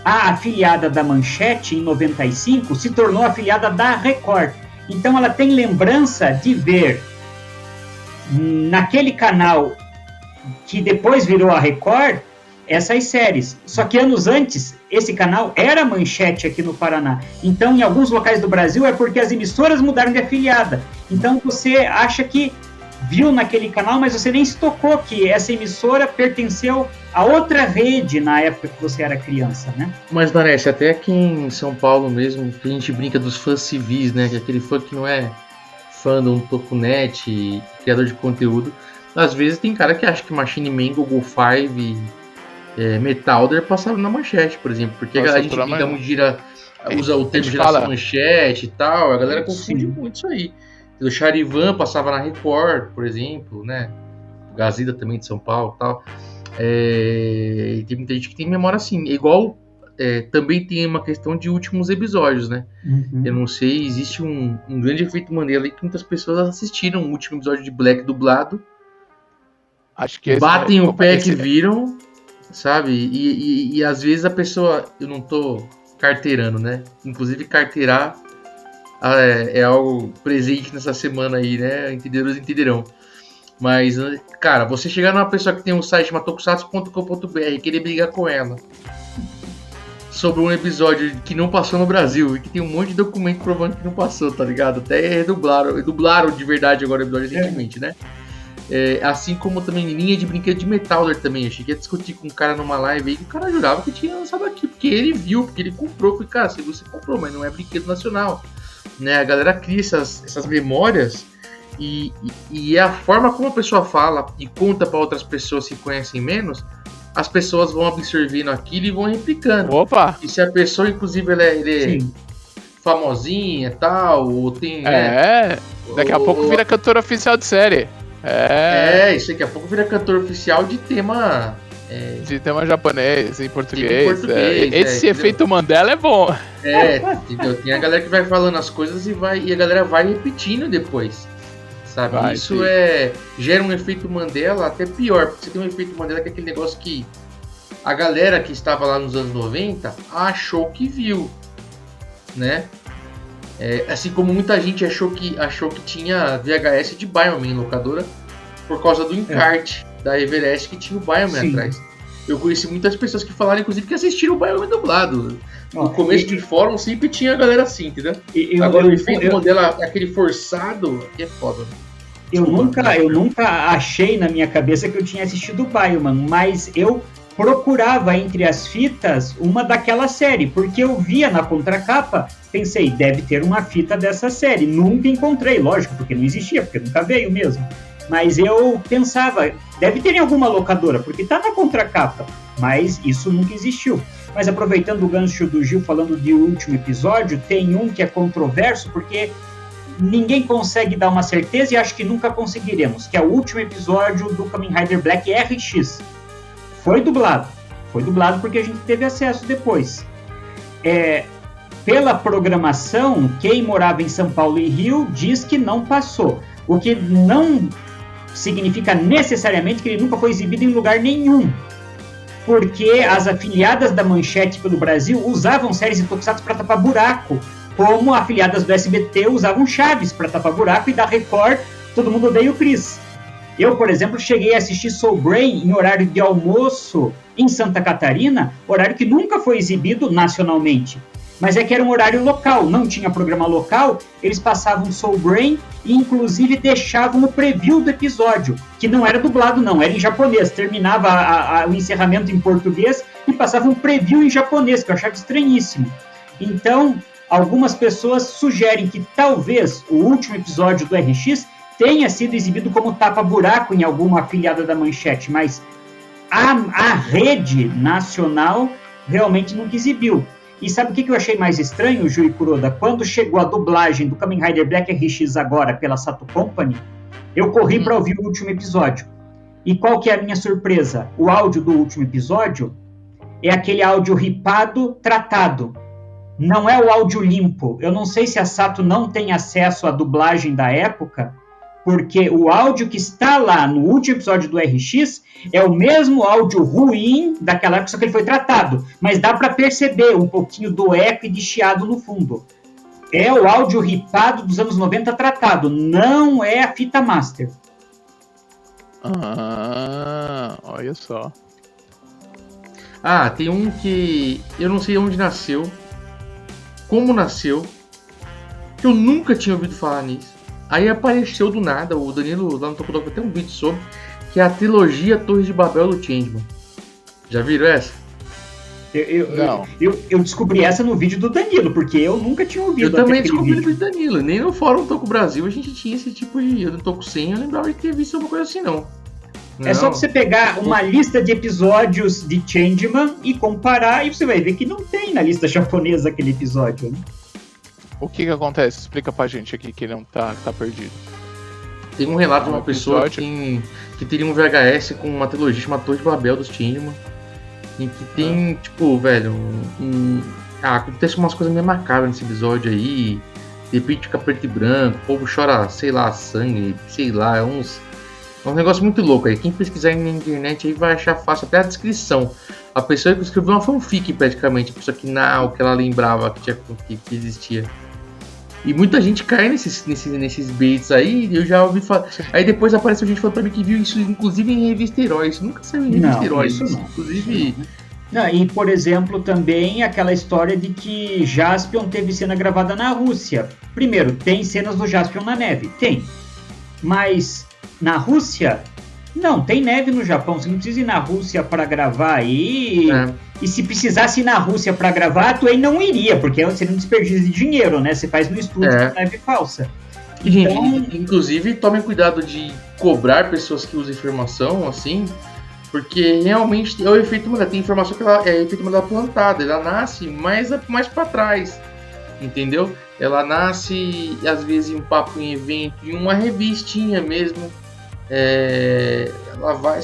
a afiliada da Manchete, em 95, se tornou afiliada da Record. Então ela tem lembrança de ver naquele canal que depois virou a Record, essas séries. Só que anos antes, esse canal era Manchete aqui no Paraná. Então, em alguns locais do Brasil, é porque as emissoras mudaram de afiliada. Então, você acha que viu naquele canal, mas você nem se tocou que essa emissora pertenceu a outra rede na época que você era criança, né? Mas, Danesse, até aqui em São Paulo mesmo, que a gente brinca dos fãs civis, né? Que é aquele fã que não é fandom, tokunete, criador de conteúdo. Às vezes tem cara que acha que Machine Man, Go 5, Metalder passaram na Manchete, por exemplo. Porque a gente usa o termo geração Manchete e tal, a galera confunde muito isso aí. O Charivan passava na Record, por exemplo, né? Gazeta também de São Paulo e tal. E tem muita gente que tem memória assim. Igual também tem uma questão de últimos episódios, né? Uhum. Eu não sei, existe um grande efeito Mandela que muitas pessoas assistiram o último episódio de Black dublado. Acho que batem o pé que viram, sabe? E às vezes a pessoa... Eu não tô carteirando, né? Inclusive carteirar é algo presente nessa semana aí, né? Entendedores entenderão. Mas, cara, você chegar numa pessoa que tem um site matokusatsu.com.br e querer brigar com ela sobre um episódio que não passou no Brasil e que tem um monte de documento provando que não passou, tá ligado? Até dublaram de verdade agora o episódio recentemente, né? Assim como também linha de brinquedo de Metalder também. Eu cheguei a discutir com um cara numa live aí que o cara jurava que tinha lançado aqui, porque ele viu, porque ele comprou. Eu falei, cara, se você comprou, mas não é brinquedo nacional, né? A galera cria essas memórias e a forma como a pessoa fala e conta para outras pessoas que conhecem menos, as pessoas vão absorvendo aquilo e vão replicando. Opa! E se a pessoa, inclusive, ela é famosinha e tal, ou tem... daqui a pouco vira cantora oficial de série. Isso daqui a pouco vira cantor oficial de tema... de tema japonês, em português. Esse efeito Mandela é bom. Entendeu? Tem a galera que vai falando as coisas e a galera vai repetindo depois. Sabe? Isso gera um efeito Mandela até pior, porque você tem um efeito Mandela que é aquele negócio que a galera que estava lá nos anos 90 achou que viu, né? Assim como muita gente achou que tinha VHS de Bioman em locadora por causa do encarte da Everest que tinha o Bioman atrás. Eu conheci muitas pessoas que falaram, inclusive, que assistiram o Bioman dublado. No começo de fórum sempre tinha a galera assim, entendeu? Agora o efeito Mandela, aquele forçado, aqui é foda. Né? Eu nunca achei na minha cabeça que eu tinha assistido o Bioman, mas eu procurava entre as fitas uma daquela série, porque eu via na contracapa, pensei, deve ter uma fita dessa série. Nunca encontrei, lógico, porque não existia, porque nunca veio mesmo. Mas eu pensava, deve ter em alguma locadora, porque tá na contracapa, mas isso nunca existiu. Mas aproveitando o gancho do Gil falando de último episódio, tem um que é controverso, porque ninguém consegue dar uma certeza e acho que nunca conseguiremos, que é o último episódio do Kamen Rider Black RX. Foi dublado porque a gente teve acesso depois. Pela programação, quem morava em São Paulo e Rio diz que não passou, o que não significa necessariamente que ele nunca foi exibido em lugar nenhum, porque as afiliadas da Manchete pelo Brasil usavam séries de tokusatsu para tapar buraco, como afiliadas do SBT usavam Chaves para tapar buraco, e da Record Todo Mundo Odeia o Chris. Eu, por exemplo, cheguei a assistir Soul Brain em horário de almoço em Santa Catarina, horário que nunca foi exibido nacionalmente. Mas é que era um horário local, não tinha programa local, eles passavam Soul Brain e inclusive deixavam o preview do episódio, que não era dublado não, era em japonês, terminava o encerramento em português e passava um preview em japonês, que eu achava estranhíssimo. Então, algumas pessoas sugerem que talvez o último episódio do RX tenha sido exibido como tapa-buraco em alguma afiliada da Manchete, mas a rede nacional realmente nunca exibiu. E sabe o que eu achei mais estranho, Ju e Kuroda? Quando chegou a dublagem do Kamen Rider Black RX agora pela Sato Company, eu corri para ouvir o último episódio. E qual que é a minha surpresa? O áudio do último episódio é aquele áudio ripado, tratado. Não é o áudio limpo. Eu não sei se a Sato não tem acesso à dublagem da época, porque o áudio que está lá no último episódio do RX é o mesmo áudio ruim daquela época, só que ele foi tratado. Mas dá para perceber um pouquinho do eco e de chiado no fundo. É o áudio ripado dos anos 90 tratado, não é a fita master. Olha só. Tem um que eu não sei onde nasceu, como nasceu, que eu nunca tinha ouvido falar nisso. Aí apareceu do nada, o Danilo lá no Tokudok tem um vídeo sobre, que é a trilogia Torres de Babel do Changeman. Já viram essa? Eu descobri essa no vídeo do Danilo, porque eu nunca tinha ouvido. Eu também descobri no vídeo do Danilo, nem no Fórum Toku Brasil a gente tinha esse tipo de... Eu do Toku 100 eu lembrava de ter visto alguma coisa assim, não. É só você pegar uma lista de episódios de Changeman e comparar, e você vai ver que não tem na lista japonesa aquele episódio, né? O que acontece? Explica pra gente aqui que ele não tá perdido. Tem um relato de uma pessoa que teria um VHS com uma trilogia chamada Torre de Babel dos Changeman, em que tem, tipo, velho, acontece umas coisas meio macabras nesse episódio aí, de repente fica preto e branco, o povo chora, sei lá, sangue, sei lá, é um negócio muito louco aí. Quem pesquisar na internet aí vai achar fácil até a descrição. A pessoa que escreveu uma fanfic praticamente, a pessoa que não, que ela lembrava que existia. E muita gente cai nesses baits aí, eu já ouvi falar. Aí depois apareceu gente falando pra mim que viu isso, inclusive em Revista Heróis. Isso nunca saiu em Revista Heróis. Isso não. Inclusive. Não, e, por exemplo, também aquela história de que Jaspion teve cena gravada na Rússia. Primeiro, tem cenas do Jaspion na neve? Tem. Mas na Rússia, não, tem neve no Japão. Você não precisa ir na Rússia para gravar aí. E se precisasse ir na Rússia para gravar, a Toei não iria, porque seria um desperdício de dinheiro, né? Você faz no estúdio com neve falsa. E, gente, inclusive, tomem cuidado de cobrar pessoas que usam informação, assim, porque realmente é o efeito Mandela. Tem informação que é efeito Mandela plantada, ela nasce mais para trás, entendeu? Ela nasce, às vezes, em um papo em evento, em uma revistinha mesmo. Ela vai...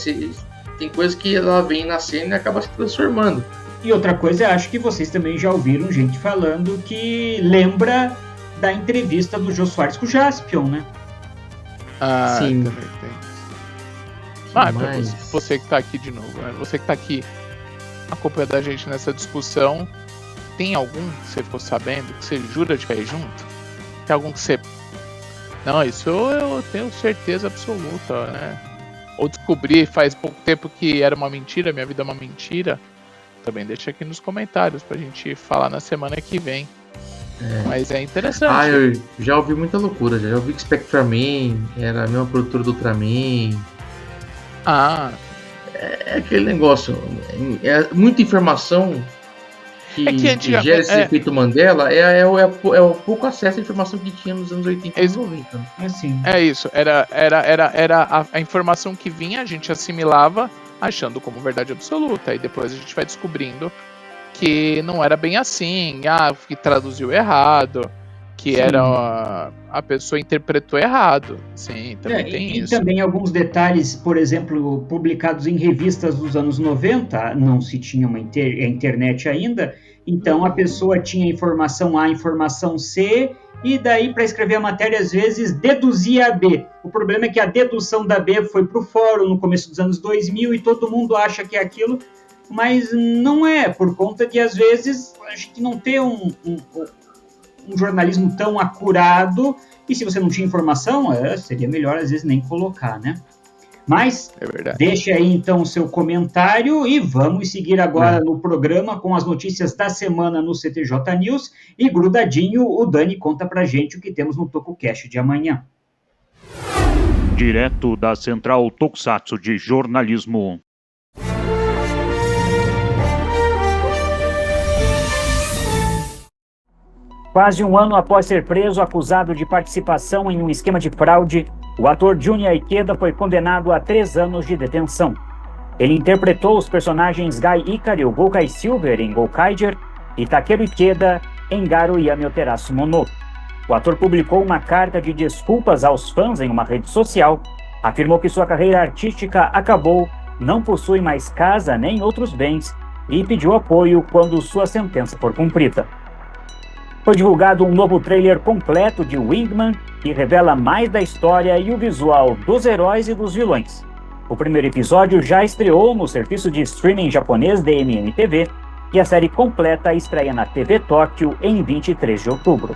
Tem coisas que ela vem nascendo e acaba se transformando. E outra coisa, eu acho que vocês também já ouviram gente falando que lembra da entrevista do Jô Soares com o Jaspion, né? Sim. Também tem. Mas você que tá aqui de novo, né? Você que tá aqui acompanhando a gente nessa discussão, tem algum que você ficou sabendo que você jura de cair junto? Tem algum que você... Não, isso eu tenho certeza absoluta, né? Ou descobri faz pouco tempo que era uma mentira, minha vida é uma mentira, também deixa aqui nos comentários pra gente falar na semana que vem. Mas é interessante. Eu já ouvi muita loucura, já ouvi que Spectraman era a mesma produtora do Ultraman. É aquele negócio, é muita informação que gera esse efeito Mandela, é o pouco acesso à informação que tinha nos anos 80 e 90. Assim. É isso, era a informação que vinha, a gente assimilava achando como verdade absoluta, e depois a gente vai descobrindo que não era bem assim, que traduziu errado, que a pessoa interpretou errado. Sim, também tem isso. E também alguns detalhes, por exemplo, publicados em revistas dos anos 90, não se tinha uma internet ainda, então a pessoa tinha informação A, informação C, e daí para escrever a matéria às vezes deduzia a B. O problema é que a dedução da B foi para o fórum no começo dos anos 2000 e todo mundo acha que é aquilo, mas não é, por conta de às vezes a gente não ter um jornalismo tão acurado, e se você não tinha informação, seria melhor às vezes nem colocar, né? Mas É verdade. deixe aí então o seu comentário e vamos seguir agora no programa com as notícias da semana no CTJ News. E grudadinho, o Dani conta pra gente o que temos no TokuCast de amanhã. Direto da Central Tokusatsu de Jornalismo. Quase um ano após ser preso acusado de participação em um esquema de fraude, o ator Junya Ikeda foi condenado a 3 anos de detenção. Ele interpretou os personagens Gai Ikari, o Goukai Silver, em Goukaiger, e Takeru Ikeda em Garu Yameoterasu Mono. O ator publicou uma carta de desculpas aos fãs em uma rede social, afirmou que sua carreira artística acabou, não possui mais casa nem outros bens e pediu apoio quando sua sentença for cumprida. Foi divulgado um novo trailer completo de Wingman, que revela mais da história e o visual dos heróis e dos vilões. O primeiro episódio já estreou no serviço de streaming japonês DMM TV e a série completa estreia na TV Tóquio em 23 de outubro.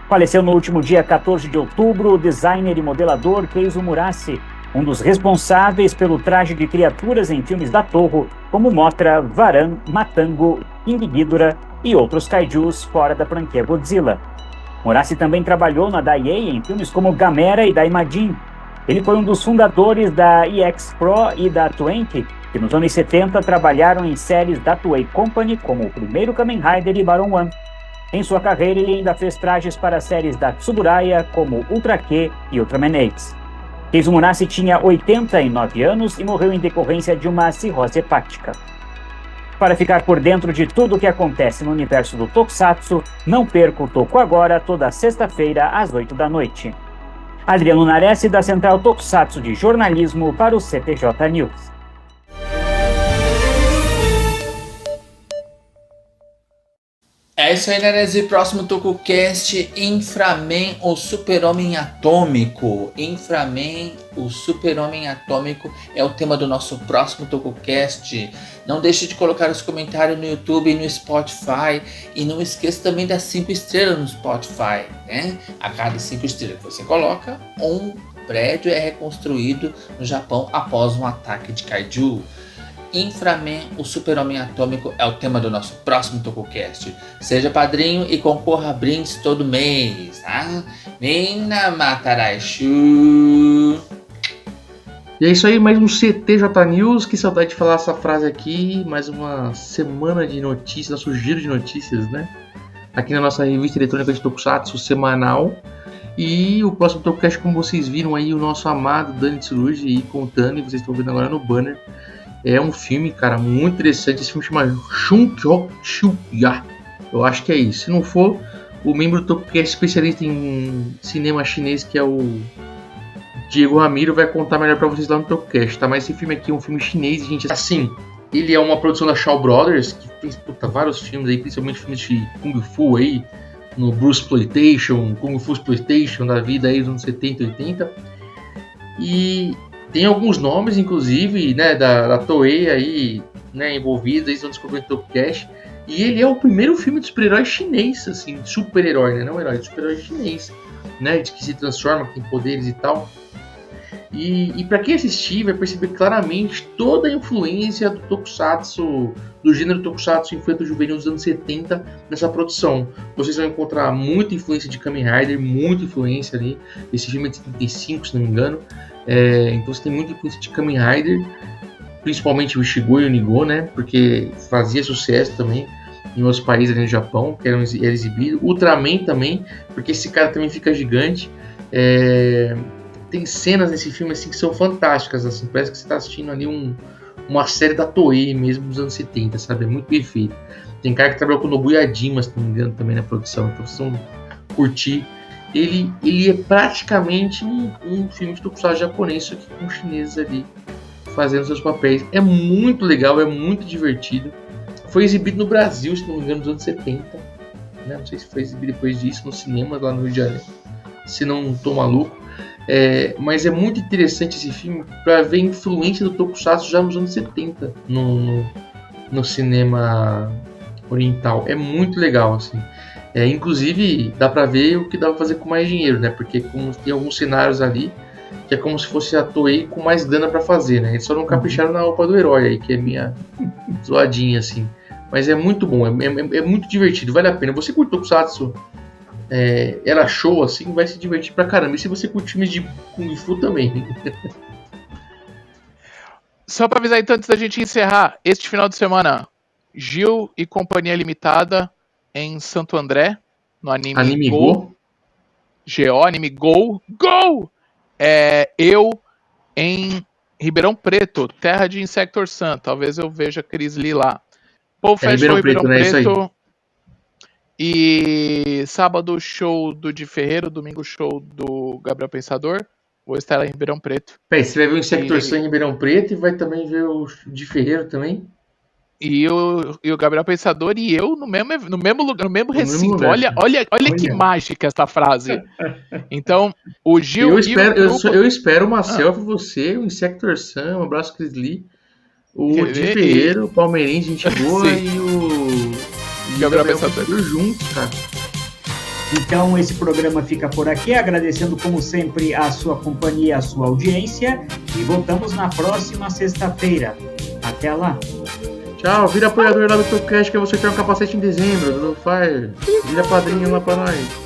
Faleceu no último dia 14 de outubro o designer e modelador Keizo Murase, um dos responsáveis pelo traje de criaturas em filmes da Toho, como Mothra, Varan, Matango, King Ghidorah e outros kaijus fora da franquia Godzilla. Murase também trabalhou na Daiei em filmes como Gamera e Daimajin. Ele foi um dos fundadores da EX Pro e da 20, que nos anos 70 trabalharam em séries da Toei Company, como o primeiro Kamen Rider e Baron One. Em sua carreira, ele ainda fez trajes para séries da Tsuburaya, como Ultra Q e Ultraman X. Keizo Murase tinha 89 anos e morreu em decorrência de uma cirrose hepática. Para ficar por dentro de tudo o que acontece no universo do Tokusatsu, não perca o Toku Agora toda sexta-feira às 8 da noite. Adriano Nares, da Central Tokusatsu de Jornalismo, para o CTJ News. É isso aí, Nares. E próximo TokuCast, Inframan, o Super-Homem Atômico. Inframan, o Super-Homem Atômico é o tema do nosso próximo TokuCast. Não deixe de colocar os comentários no YouTube e no Spotify. E não esqueça também das 5 estrelas no Spotify, né? A cada 5 estrelas que você coloca, um prédio é reconstruído no Japão após um ataque de kaiju. Inframan, o Super-Homem Atômico é o tema do nosso próximo TokuCast. Seja padrinho e concorra a brindes todo mês, tá? Minna Mataraishu. E é isso aí, mais um CTJ News. Que saudade de falar essa frase aqui. Mais uma semana de notícias, nosso giro de notícias, né? Aqui na nossa revista eletrônica de Tokusatsu semanal. E o próximo TokuCast, como vocês viram aí, o nosso amado Dani Tsurugi aí contando, e vocês estão vendo agora no banner. É um filme, cara, muito interessante. Esse filme chama Shunkyō-Shuya. Eu acho que é isso. Se não for, o membro do TokuCast especialista em cinema chinês, que é o Diego Ramiro, vai contar melhor pra vocês lá no TokuCast, tá? Mas esse filme aqui é um filme chinês, gente. Assim, ele é uma produção da Shaw Brothers, que fez vários filmes aí, principalmente filmes de Kung Fu aí, no Bruce Exploitation, Kung Fu Exploitation da vida aí dos anos 70 e 80. E tem alguns nomes, inclusive, né, da Toei aí, né, envolvidos, eles vão descobrir no TokuCast. E ele é o primeiro filme de super-herói chinês, assim, super-herói, né, não herói, de super-herói chinês, né, de que se transforma, que tem poderes e tal. E para quem assistir, vai perceber claramente toda a influência do Tokusatsu, do gênero Tokusatsu infanto-juvenil dos anos 70 nessa produção. Vocês vão encontrar muita influência de Kamen Rider, muita influência ali. Esse filme é de 75, se não me engano. Então você tem muita influência de Kamen Rider, principalmente o Shigo e o Nigo, né? Porque fazia sucesso também em outros países ali no Japão, que era exibido. Ultraman também, porque esse cara também fica gigante. Tem cenas nesse filme assim que são fantásticas, assim, parece que você está assistindo ali uma série da Toei mesmo dos anos 70, sabe? É muito perfeito. Tem cara que trabalhou com o Nobuya Dima, se não me engano, também na produção, então vocês vão curtir. Ele é praticamente um filme de tokusatsu japonês, só que com chineses ali fazendo seus papéis. É muito legal, é muito divertido. Foi exibido no Brasil, se não me engano, nos anos 70, né? Não sei se foi exibido depois disso no cinema lá no Rio de Janeiro, se não tô maluco. Mas é muito interessante esse filme para ver a influência do Tokusatsu já nos anos 70 no cinema oriental. É muito legal, assim. Inclusive dá para ver o que dá para fazer com mais dinheiro, né? Porque como tem alguns cenários ali que é como se fosse a Toei com mais dana pra fazer, né? Eles só não capricharam na roupa do herói aí, que é minha zoadinha, assim. Mas é muito bom, é muito divertido, vale a pena. Você curte Tokusatsu, era show, assim, vai se divertir pra caramba. E se você curte filmes de Kung Fu também. Só pra avisar então, antes da gente encerrar, este final de semana, Gil e Companhia Limitada em Santo André, no Anime Go. Anime Go. Eu em Ribeirão Preto, terra de Insector Sun. Talvez eu veja Cris Lee lá. Paul Festival Ribeirão Preto. E sábado, show do Di Ferreiro. Domingo, show do Gabriel Pensador. Vou estar lá em Ribeirão Preto. Você vai ver o Insector Sun em Ribeirão Preto e vai também ver o Di Ferreiro também? E o Gabriel Pensador e eu no mesmo lugar, no mesmo recinto. Olha que mágica essa frase. Então, o Gil eu espero uma selfie você, o Insector Sun, um abraço Cris Lee, o Di Ferreiro, o Palmeirense, gente boa, e o Gabriel Pensador juntos, cara. Então esse programa fica por aqui, agradecendo como sempre a sua companhia, a sua audiência, e voltamos na próxima sexta-feira. Até lá! Tchau, vira apoiador lá do Topcast que você tem um capacete em dezembro, do Fire. Vira padrinho lá pra nós.